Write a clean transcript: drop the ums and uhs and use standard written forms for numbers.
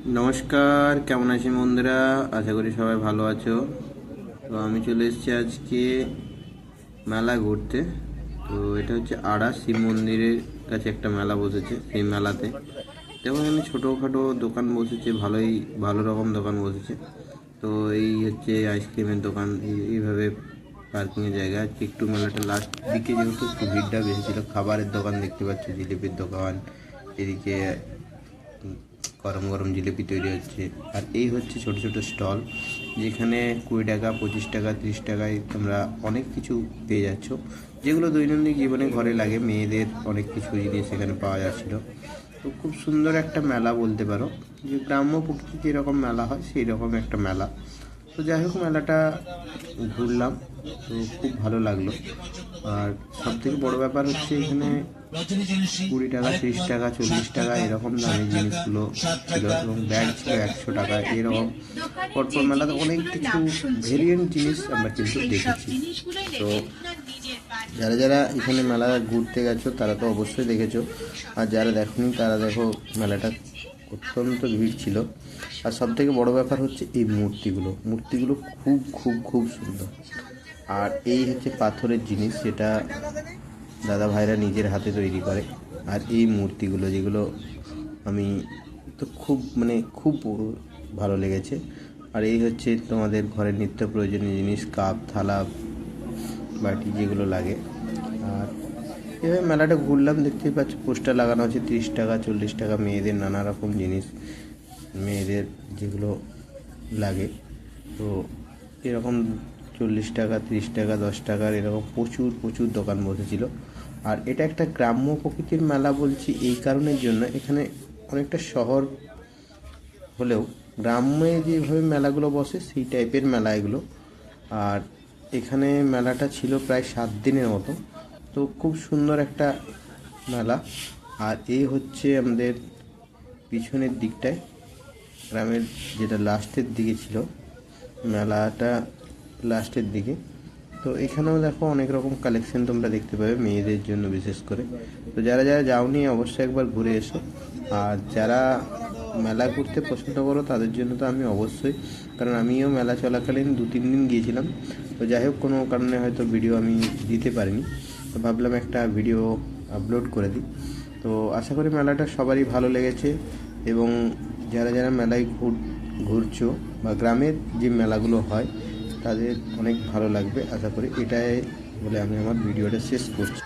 নমস্কার, কেমন আছেন বন্ধুরা? আশা করি সবাই ভালো আছো। তো আমি চলে এসেছি আজকে মেলা ঘুরতে। তো এটা হচ্ছে আড়া শিব মন্দিরের কাছে একটা মেলা বসেছে। সেই মেলাতে দেখো এখানে ছোটোখাটো দোকান বসেছে, ভালো রকম দোকান বসেছে। তো এই হচ্ছে আইসক্রিমের দোকান, এইভাবে পার্কিংয়ের জায়গা আছে। একটু মেলাটা লাস্ট দিকে যেহেতু একটু ভিড়টা বেশি ছিল। খাবারের দোকান দেখতে পাচ্ছ, জিলিপির দোকান, এদিকে গরম গরম জিলিপি তৈরি হচ্ছে। আর এই হচ্ছে ছোট ছোট স্টল, যেখানে 20 টাকা, 25 টাকা, 30 টাকায় তোমরা অনেক কিছু পেয়ে যাচ্ছ, যেগুলো দৈনন্দিন জীবনে ঘরে লাগে। মেয়েদের অনেক কিছু জিনিস এখানে পাওয়া যাচ্ছিলো। তো খুব সুন্দর একটা মেলা বলতে পারো, যে গ্রাম্য প্রকৃতি যেরকম মেলা হয় সেই রকম একটা মেলা। তো যাই হোক, মেলাটা ঘুরলাম, তো খুব ভালো লাগলো। আর সবথেকে বড় ব্যাপার হচ্ছে এখানে 20 টাকা, 30 টাকা, 40 টাকা এরকম দামের জিনিসগুলো ছিল, এবং ব্যাগ ছিল 100 টাকা। এরকম পরপর মেলাতে অনেক কিছু ভেরিয়েন্ট জিনিস আমরা কিন্তু দেখেছি। তো যারা যারা এখানে মেলা ঘুরতে গেছো তারা তো অবশ্যই দেখেছো, আর যারা দেখোনি তারা দেখো। মেলাটা অত্যন্ত ভিড় ছিল। আর সবথেকে বড় ব্যাপার হচ্ছে এই মূর্তিগুলো খুব খুব খুব সুন্দর। আর এই হচ্ছে পাথরের জিনিস, যেটা দাদা ভাইরা নিজের হাতে তৈরি করে। আর এই মূর্তিগুলো যেগুলো আমি তো খুব ভালো লেগেছে। আর এই হচ্ছে তোমাদের ঘরের নিত্য প্রয়োজনীয় জিনিস, কাপ, থালা, বাটি যেগুলো লাগে। আর এভাবে মেলাটা ঘুরলাম, দেখতেই পাচ্ছ পোস্টার লাগানো আছে 30 টাকা, 40 টাকা, মেয়েদের নানা রকম জিনিস, মেয়েদের যেগুলো লাগে। তো এরকম 40 টাকা, 30 টাকা, 10 টাকার এরকম প্রচুর প্রচুর দোকান বসেছিল। আর এটা একটা গ্রাম্য প্রকৃতির মেলা বলছি এই কারণের জন্য, এখানে অনেকটা শহর হলেও গ্রামে যেভাবে মেলাগুলো বসে সেই টাইপের মেলা এগুলো। আর এখানে মেলাটা ছিল প্রায় 7 দিনের মতো। তো খুব সুন্দর একটা মেলা। আর এই হচ্ছে আমাদের পিছনের দিকটায় গ্রামের, যেটা লাস্টের দিকে ছিল মেলাটা, লাস্টের দিকে। তো এখানেও দেখো অনেক রকম কালেকশন তোমরা দেখতে পাবে মেয়েদের জন্য বিশেষ করে। তো যারা যারা যাওনি অবশ্যই একবার ঘুরে এসো। আর যারা মেলা ঘুরতে পছন্দ করো তাদের জন্য তো আমি অবশ্যই, কারণ আমিও মেলা চলাকালীন 2-3 দিন গিয়েছিলাম। তো যাই হোক, কোনো কারণে হয়তো ভিডিও আমি দিতে পারিনি, তো ভাবলাম একটা ভিডিও আপলোড করে দিই। তো আশা করি মেলাটা সবারই ভালো লেগেছে, এবং যারা যারা মেলায় ঘুরছো বা গ্রামের যে মেলাগুলো হয় তাদের অনেক ভালো লাগবে আশা করি। এটাই বলে আমি আমার ভিডিওটা শেষ করছি।